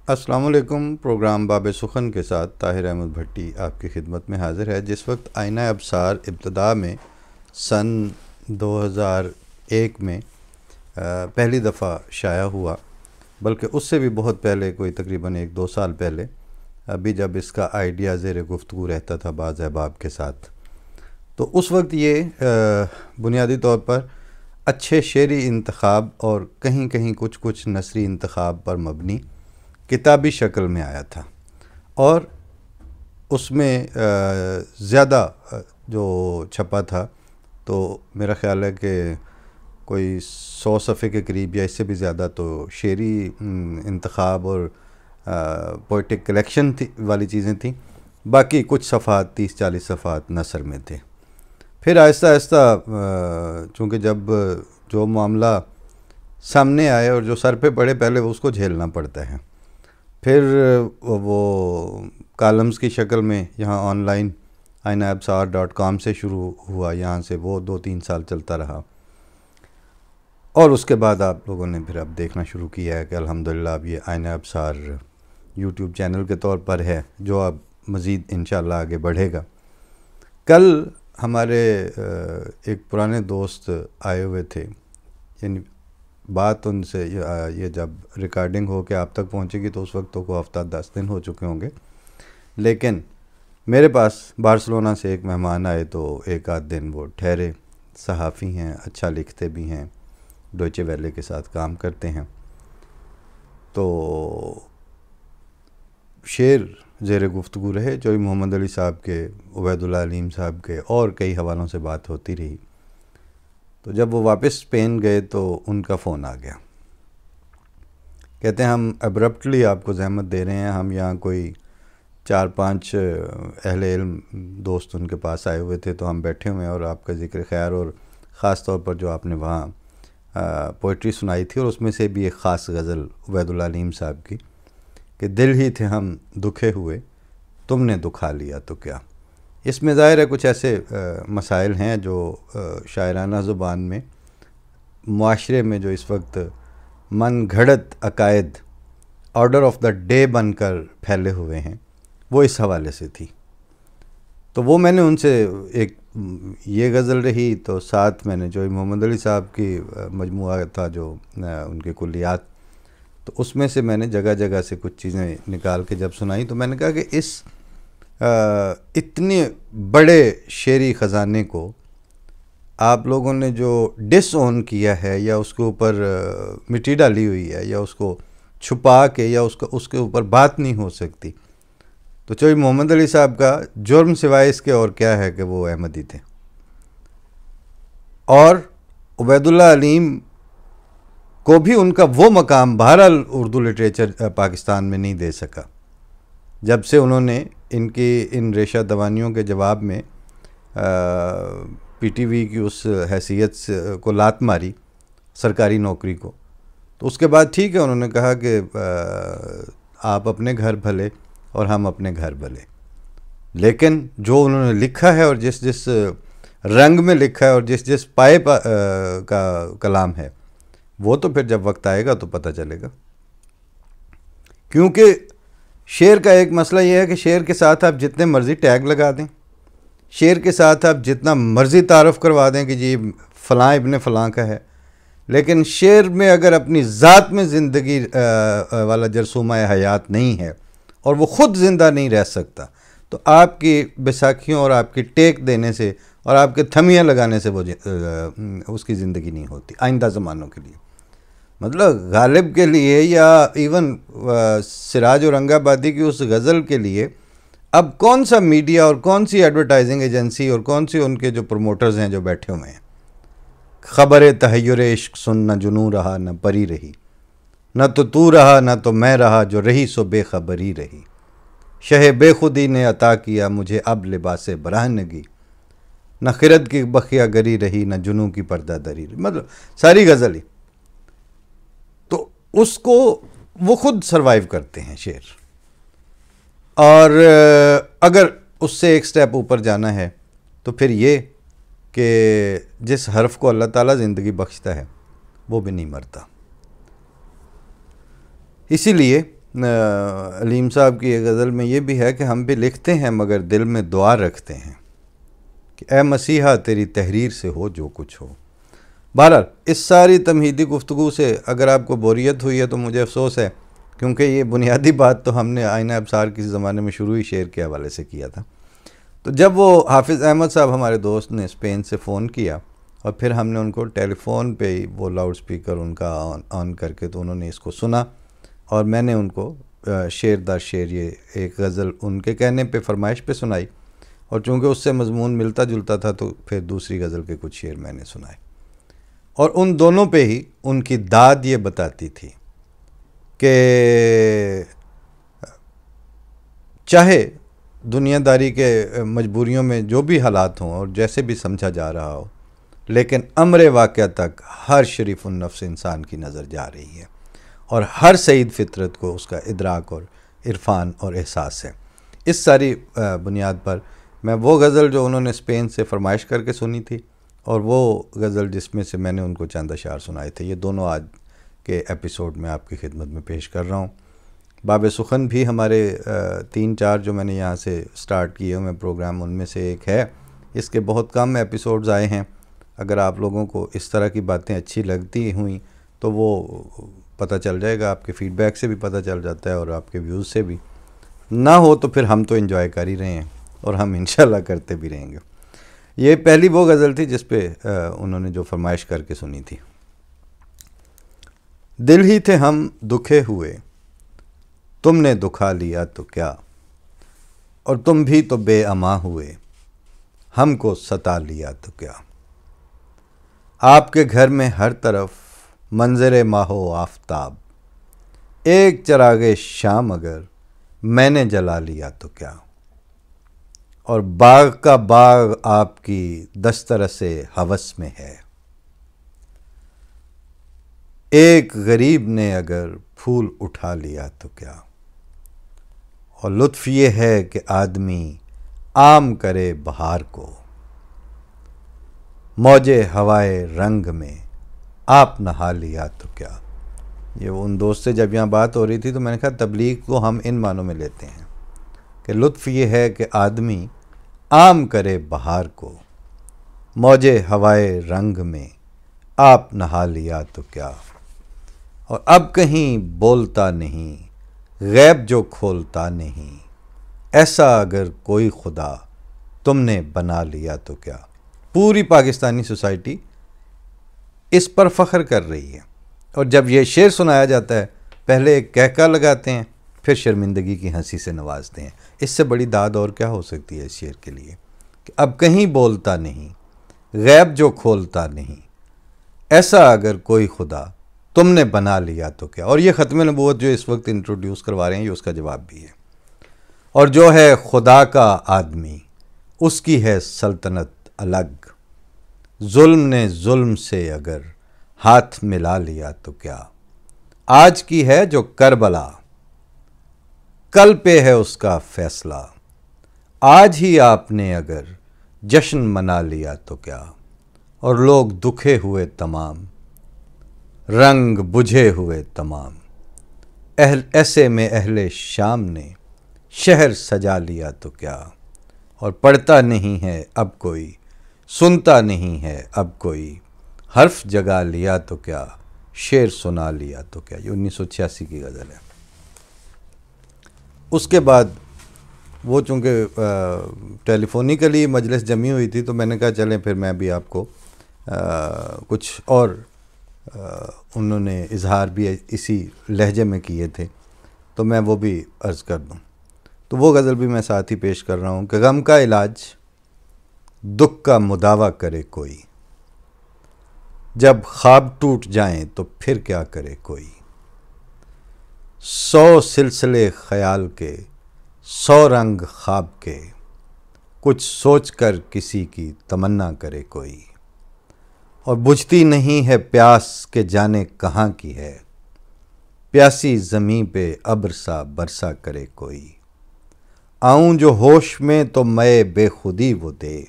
السلام علیکم۔ پروگرام باب سخن کے ساتھ طاہر احمد بھٹی آپ کی خدمت میں حاضر ہے۔ جس وقت آئینہ ابصار ابتدا میں سن 2001 میں پہلی دفعہ شائع ہوا، بلکہ اس سے بھی بہت پہلے، کوئی تقریباً 1-2 سال پہلے، ابھی جب اس کا آئیڈیا زیر گفتگو رہتا تھا بعض احباب کے ساتھ، تو اس وقت یہ بنیادی طور پر اچھے شعری انتخاب اور کہیں کہیں کچھ نثری انتخاب پر مبنی کتابی شکل میں آیا تھا، اور اس میں زیادہ جو چھپا تھا تو میرا خیال ہے کہ کوئی 100 صفحے کے قریب یا اس سے بھی زیادہ تو شعری انتخاب اور پوئٹک کلیکشن والی چیزیں تھیں، باقی کچھ صفحات 30-40 صفحات نثر میں تھے۔ پھر آہستہ آہستہ چونکہ جب جو معاملہ سامنے آئے اور جو سر پہ پڑے، پہلے اس کو جھیلنا پڑتا ہے، پھر وہ کالمز کی شکل میں یہاں آن لائن ainabsar.com سے شروع ہوا، یہاں سے وہ 2-3 سال چلتا رہا، اور اس کے بعد آپ لوگوں نے پھر اب دیکھنا شروع کیا ہے کہ الحمدللہ اب یہ آئینہ ابصار یوٹیوب چینل کے طور پر ہے، جو اب مزید انشاءاللہ آگے بڑھے گا۔ کل ہمارے ایک پرانے دوست آئے ہوئے تھے، یعنی بات ان سے یہ جب ریکارڈنگ ہو کے آپ تک پہنچے گی تو اس وقت تو کو ہفتہ 10 دن ہو چکے ہوں گے، لیکن میرے پاس بارسلونا سے ایک مہمان آئے تو ایک آدھ دن وہ ٹھہرے۔ صحافی ہیں، اچھا لکھتے بھی ہیں، ڈویچے ویلے کے ساتھ کام کرتے ہیں، تو شعر زیر گفتگو رہے، جو محمد علی صاحب کے، عبید اللہ علیم صاحب کے، اور کئی حوالوں سے بات ہوتی رہی۔ تو جب وہ واپس اسپین گئے تو ان کا فون آ گیا، کہتے ہیں ہم ابرپٹلی آپ کو زحمت دے رہے ہیں، ہم یہاں کوئی 4-5 اہل علم دوست ان کے پاس آئے ہوئے تھے، تو ہم بیٹھے ہوئے ہیں اور آپ کا ذکر خیر، اور خاص طور پر جو آپ نے وہاں پوئٹری سنائی تھی، اور اس میں سے بھی ایک خاص غزل عبید اللہ علیم صاحب کی کہ دل ہی تھے ہم دکھے ہوئے، تم نے دکھا لیا تو کیا۔ اس میں ظاہر ہے کچھ ایسے مسائل ہیں جو شاعرانہ زبان میں معاشرے میں جو اس وقت من گھڑت عقائد آرڈر آف دا ڈے بن کر پھیلے ہوئے ہیں، وہ اس حوالے سے تھی۔ تو وہ میں نے ان سے ایک یہ غزل رہی، تو ساتھ میں نے جو محمد علی صاحب کی مجموعہ تھا جو ان کے کلیات، تو اس میں سے میں نے جگہ جگہ سے کچھ چیزیں نکال کے جب سنائی، تو میں نے کہا کہ اس اتنے بڑے شعری خزانے کو آپ لوگوں نے جو ڈس اون کیا ہے، یا اس کے اوپر مٹی ڈالی ہوئی ہے، یا اس کو چھپا کے، یا اس کے اوپر بات نہیں ہو سکتی، تو چوہی محمد علی صاحب کا جرم سوائے اس کے اور کیا ہے کہ وہ احمدی تھے، اور عبید اللہ علیم کو بھی ان کا وہ مقام بہرحال اردو لٹریچر پاکستان میں نہیں دے سکا، جب سے انہوں نے ان ریشہ دوانیوں کے جواب میں پی ٹی وی کی اس حیثیت کو لات ماری، سرکاری نوکری کو، تو اس کے بعد ٹھیک ہے، انہوں نے کہا کہ آپ اپنے گھر بھلے اور ہم اپنے گھر بھلے، لیکن جو انہوں نے لکھا ہے اور جس رنگ میں لکھا ہے اور جس پائے کا کلام ہے، وہ تو پھر جب وقت آئے گا تو پتہ چلے گا۔ کیونکہ شعر کا ایک مسئلہ یہ ہے کہ شعر کے ساتھ آپ جتنے مرضی ٹیگ لگا دیں، شعر کے ساتھ آپ جتنا مرضی تعارف کروا دیں کہ جی فلاں ابن فلاں کا ہے، لیکن شعر میں اگر اپنی ذات میں زندگی والا جرثومہ حیات نہیں ہے اور وہ خود زندہ نہیں رہ سکتا، تو آپ کی بیساکھیوں اور آپ کی ٹیک دینے سے اور آپ کے تھمیاں لگانے سے وہ اس کی زندگی نہیں ہوتی آئندہ زمانوں کے لیے۔ مطلب غالب کے لیے یا ایون سراج اورنگ آبادی کی اس غزل کے لیے اب کون سا میڈیا اور کون سی ایڈورٹائزنگ ایجنسی اور کون سی ان کے جو پروموٹرز ہیں جو بیٹھے ہوئے ہیں، خبر تحیر عشق سن نہ جنوں رہا نہ پری رہی، نہ تو رہا نہ تو میں رہا، جو رہی سو بے خبری رہی، شہ بے خودی نے عطا کیا مجھے اب لباس برہنگی، نہ خرد کی بخیا گری رہی نہ جنوں کی پردہ دری رہی، مطلب ساری غزل ہی تو اس کو وہ خود سروائیو کرتے ہیں شعر۔ اور اگر اس سے ایک سٹیپ اوپر جانا ہے تو پھر یہ کہ جس حرف کو اللہ تعالیٰ زندگی بخشتا ہے وہ بھی نہیں مرتا۔ اسی لیے علیم صاحب کی ایک غزل میں یہ بھی ہے کہ ہم بھی لکھتے ہیں مگر دل میں دعا رکھتے ہیں کہ اے مسیحا تیری تحریر سے ہو جو کچھ ہو. بہرحال اس ساری تمہیدی گفتگو سے اگر آپ کو بوریت ہوئی ہے تو مجھے افسوس ہے، کیونکہ یہ بنیادی بات تو ہم نے آئینہ ابصار کسی زمانے میں شروع ہی شعر کے حوالے سے کیا تھا. تو جب وہ حافظ احمد صاحب ہمارے دوست نے اسپین سے فون کیا اور پھر ہم نے ان کو ٹیلی فون پہ ہی وہ لاؤڈ سپیکر ان کا آن کر کے تو انہوں نے اس کو سنا اور میں نے ان کو شعر در شعر یہ ایک غزل ان کے کہنے پہ فرمائش پہ سنائی، اور چونکہ اس سے مضمون ملتا جلتا تھا تو پھر دوسری غزل کے کچھ شعر میں نے سنائے. اور ان دونوں پہ ہی ان کی داد یہ بتاتی تھی کہ چاہے دنیا داری کے مجبوریوں میں جو بھی حالات ہوں اور جیسے بھی سمجھا جا رہا ہو، لیکن امر واقعہ تک ہر شریف النفس انسان کی نظر جا رہی ہے اور ہر سعید فطرت کو اس کا ادراک اور عرفان اور احساس ہے. اس ساری بنیاد پر میں وہ غزل جو انہوں نے اسپین سے فرمائش کر کے سنی تھی اور وہ غزل جس میں سے میں نے ان کو چند اشعار سنائے تھے، یہ دونوں آج کے ایپیسوڈ میں آپ کی خدمت میں پیش کر رہا ہوں. باب سخن بھی ہمارے 3-4 جو میں نے یہاں سے سٹارٹ کیے ہوئے پروگرام ان میں سے ایک ہے. اس کے بہت کم ایپیسوڈز آئے ہیں. اگر آپ لوگوں کو اس طرح کی باتیں اچھی لگتی ہوئیں تو وہ پتہ چل جائے گا، آپ کے فیڈ بیک سے بھی پتہ چل جاتا ہے اور آپ کے ویوز سے بھی. نہ ہو تو پھر ہم تو انجوائے کر ہی رہے ہیں اور ہم انشاءاللہ کرتے بھی رہیں گے. یہ پہلی وہ غزل تھی جس پہ انہوں نے جو فرمائش کر کے سنی تھی. دل ہی تھے ہم دکھے ہوئے، تم نے دکھا لیا تو کیا، اور تم بھی تو بے اما ہوئے، ہم کو ستا لیا تو کیا. آپ کے گھر میں ہر طرف منظر ماہ و آفتاب، ایک چراغ شام اگر میں نے جلا لیا تو کیا. اور باغ کا باغ آپ کی دسترس ہوس میں ہے، ایک غریب نے اگر پھول اٹھا لیا تو کیا. اور لطف یہ ہے کہ آدمی عام کرے بہار کو، موجے ہوائے رنگ میں آپ نہا لیا تو کیا. یہ ان دوست سے جب یہاں بات ہو رہی تھی تو میں نے کہا تبلیغ کو ہم ان معنوں میں لیتے ہیں کہ لطف یہ ہے کہ آدمی عام کرے بہار کو، موجے ہوائے رنگ میں آپ نہا لیا تو کیا. اور اب کہیں بولتا نہیں، غیب جو کھولتا نہیں، ایسا اگر کوئی خدا تم نے بنا لیا تو کیا. پوری پاکستانی سوسائٹی اس پر فخر کر رہی ہے، اور جب یہ شعر سنایا جاتا ہے پہلے ایک کہکا لگاتے ہیں پھر شرمندگی کی ہنسی سے نوازتے ہیں. اس سے بڑی داد اور کیا ہو سکتی ہے اس شعر کے لیے کہ اب کہیں بولتا نہیں، غیب جو کھولتا نہیں، ایسا اگر کوئی خدا تم نے بنا لیا تو کیا. اور یہ ختم نبوت جو اس وقت انٹروڈیوس کروا رہے ہیں یہ اس کا جواب بھی ہے. اور جو ہے خدا کا آدمی، اس کی ہے سلطنت الگ، ظلم نے ظلم سے اگر ہاتھ ملا لیا تو کیا. آج کی ہے جو کربلا، کل پہ ہے اس کا فیصلہ، آج ہی آپ نے اگر جشن منا لیا تو کیا. اور لوگ دکھے ہوئے تمام، رنگ بجھے ہوئے تمام، ایسے میں اہل شام نے شہر سجا لیا تو کیا. اور پڑھتا نہیں ہے اب کوئی، سنتا نہیں ہے اب کوئی، حرف جگا لیا تو کیا، شعر سنا لیا تو کیا. یہ 1986 کی غزل ہے. اس کے بعد وہ چونکہ ٹیلی فونیکلی مجلس جمی ہوئی تھی تو میں نے کہا چلیں پھر میں بھی آپ کو کچھ اور انہوں نے اظہار بھی اسی لہجے میں کیے تھے تو میں وہ بھی عرض کر دوں. تو وہ غزل بھی میں ساتھ ہی پیش کر رہا ہوں کہ غم کا علاج دکھ کا مداوا کرے کوئی، جب خواب ٹوٹ جائیں تو پھر کیا کرے کوئی. 100 سلسلے خیال کے، 100 رنگ خواب کے، کچھ سوچ کر کسی کی تمنا کرے کوئی. اور بجھتی نہیں ہے پیاس کہ جانے کہاں کی ہے، پیاسی زمیں پہ ابر سا برسا کرے کوئی. آؤں جو ہوش میں تو میں بے خودی وہ دے،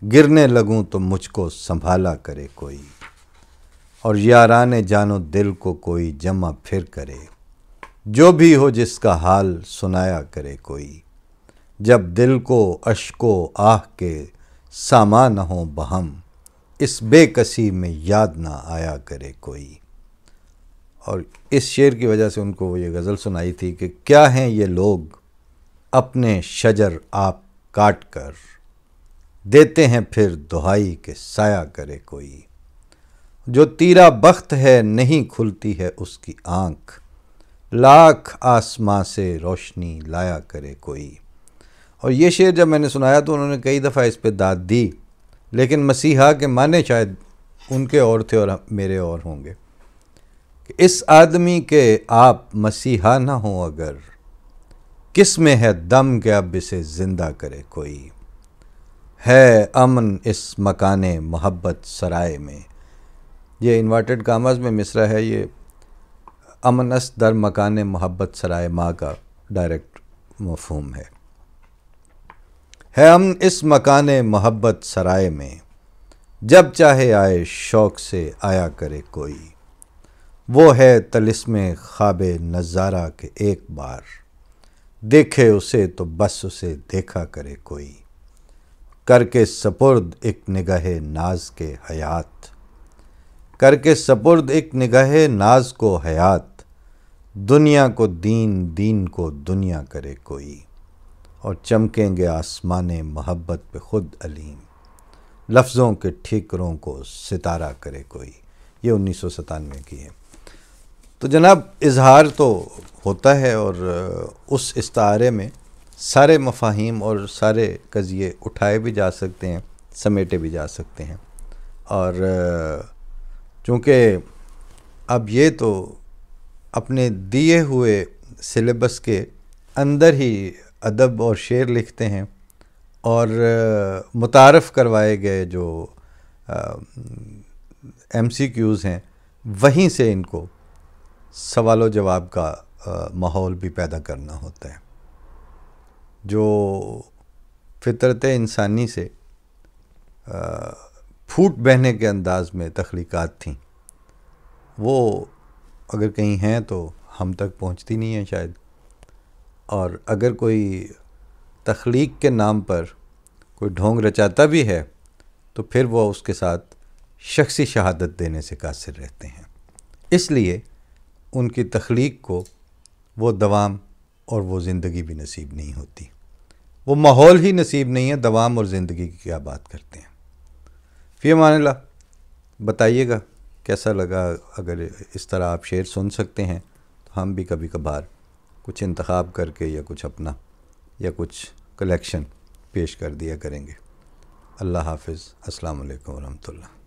گرنے لگوں تو مجھ کو سنبھالا کرے کوئی. اور یاران جان و دل کو کوئی جمع پھر کرے، جو بھی ہو جس کا حال سنایا کرے کوئی، جب دل کو اشک و آہ کے ساما نہ ہو بہم، اس بے کسی میں یاد نہ آیا کرے کوئی۔ اور اس شعر کی وجہ سے ان کو وہ یہ غزل سنائی تھی کہ کیا ہیں یہ لوگ اپنے شجر آپ کاٹ کر، دیتے ہیں پھر دہائی کہ سایہ کرے کوئی۔ جو تیرا بخت ہے نہیں کھلتی ہے اس کی آنکھ، لاکھ آسماں سے روشنی لایا کرے کوئی۔ اور یہ شعر جب میں نے سنایا تو انہوں نے کئی دفعہ اس پہ داد دی، لیکن مسیحا کے معنی شاید ان کے اور تھے اور میرے اور ہوں گے کہ اس آدمی کے آپ مسیحا نہ ہوں اگر، کس میں ہے دم کہ اب اسے زندہ کرے کوئی۔ ہے امن اس مکان محبت سرائے میں، یہ انورٹڈ کاماز میں مصرع ہے، یہ امن است در مکان محبت سرائے ماں کا ڈائریکٹ مفہوم ہے امن اس مکان محبت سرائے میں، جب چاہے آئے شوق سے آیا کرے کوئی۔ وہ ہے طلسم خواب نظارہ کہ ایک بار، دیکھے اسے تو بس اسے دیکھا کرے کوئی۔ کر کے سپرد ایک نگاہ ناز کے حیات، کر کے سپرد ایک نگاہ ناز کو حیات، دنیا کو دین دین کو دنیا کرے کوئی۔ اور چمکیں گے آسمان محبت پہ خود علیم، لفظوں کے ٹھیکروں کو ستارہ کرے کوئی۔ یہ 1997 کی ہے۔ تو جناب اظہار تو ہوتا ہے، اور اس استعارے میں سارے مفاہیم اور سارے قضیے اٹھائے بھی جا سکتے ہیں، سمیٹے بھی جا سکتے ہیں۔ اور چونکہ اب یہ تو اپنے دیے ہوئے سلیبس کے اندر ہی ادب اور شعر لکھتے ہیں، اور متعارف کروائے گئے جو ایم سی کیوز ہیں وہیں سے ان کو سوال و جواب کا ماحول بھی پیدا کرنا ہوتا ہے۔ جو فطرت انسانی سے پھوٹ بہنے کے انداز میں تخلیقات تھیں، وہ اگر کہیں ہیں تو ہم تک پہنچتی نہیں ہیں شاید، اور اگر کوئی تخلیق کے نام پر کوئی ڈھونگ رچاتا بھی ہے تو پھر وہ اس کے ساتھ شخصی شہادت دینے سے قاصر رہتے ہیں۔ اس لیے ان کی تخلیق کو وہ دوام اور وہ زندگی بھی نصیب نہیں ہوتی، وہ ماحول ہی نصیب نہیں ہے، دوام اور زندگی کی کیا بات کرتے ہیں۔ فی امان اللہ۔ بتائیے گا کیسا لگا، اگر اس طرح آپ شعر سن سکتے ہیں تو ہم بھی کبھی کبھار کچھ انتخاب کر کے یا کچھ اپنا یا کچھ کلیکشن پیش کر دیا کریں گے۔ اللہ حافظ، السلام علیکم ورحمۃ اللہ۔